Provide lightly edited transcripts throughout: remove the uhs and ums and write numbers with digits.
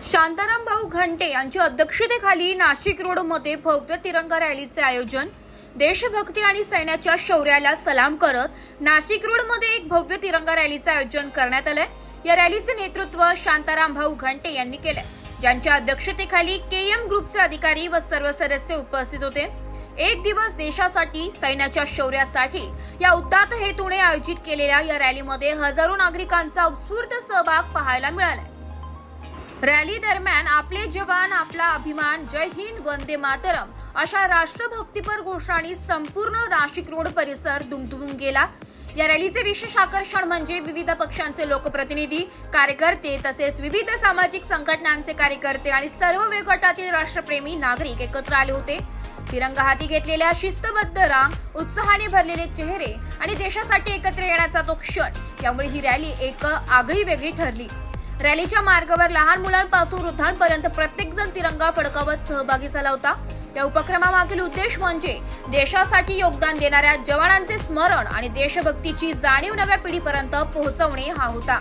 शांताराम भाऊ घंटे यांच्या अध्यक्षतेखाली नाशिक रोडमध्ये भव्य तिरंगा रॅलीचे आयोजन। देशभक्ती आणि सैन्याच्या शौर्याला सलाम करत नाशिक रोडमध्ये एक भव्य तिरंगा रॅलीचे आयोजन करण्यात आले। या रॅलीचे नेतृत्व शांताराम भाऊ घंटे यांनी केले, ज्यांच्या अध्यक्षतेखाली केएम ग्रुपचे अधिकारी व सर्व सदस्य उपस्थित होते। एक दिवस देशासाठी सैन्याच्या शौर्यासाठी या उदात्त हेतूने आयोजित केलेल्या या रॅलीमध्ये हजारो नागरिकांचा उत्स्फूर्त सहभाग पाहायला मिळाला। रॅली दरम्यान आपले जवान आपला अभिमान, जय हिंद, वंदे मातरम अशा राष्ट्रभक्तीपर घोषणांनी संपूर्ण नाशिक रोड परिसर दुमदुमून गेला। या रॅलीचे विशेष आकर्षण म्हणजे विविध पक्षांचे लोकप्रतिनिधी, कार्यकर्ते तसेच विविध सामाजिक संघटनांचे कार्यकर्ते आणि सर्व वयोगटातील राष्ट्रप्रेमी नागरिक एकत्र आले होते। तिरंगा हाती घेतलेल्या शिस्तबद्ध रांग, उत्साहाने भरलेले चेहरे आणि देशासाठी एकत्र येण्याचा तो क्षण, यामुळे ही रॅली एक आगळी वेगळी ठरली। रॅलीच्या मार्गावर लहान मुलांपासून वृद्धांपर्यंत प्रत्येक जण तिरंगा फडकावत सहभागी झाला होता। या उपक्रमामागील उद्देश म्हणजे देशासाठी योगदान देणाऱ्या जवानांचे स्मरण आणि देशभक्तीची जाणीव नव्या पिढीपर्यंत पोहोचवणे हा होता।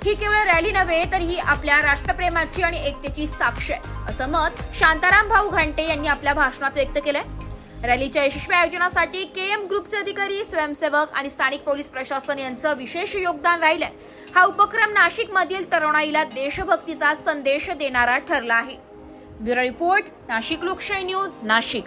ही केवळ रॅली नव्हे, तर ही आपल्या राष्ट्रप्रेमाची आणि एकतेची साक्ष आहे, असं मत शांताराम भाऊ घंटे यांनी आपल्या भाषणात व्यक्त केलंय। रॅलीच्या यशस्वी आयोजनासाठी केएम ग्रुपचे अधिकारी, स्वयंसेवक आणि स्थानिक पोलीस प्रशासन यांचं विशेष योगदान राहिलंय। हा उपक्रम नाशिकमधील तरुणाईला देशभक्तीचा संदेश देणारा ठरला आहे। ब्युरो रिपोर्ट, नाशिक लोकशाही न्यूज, नाशिक।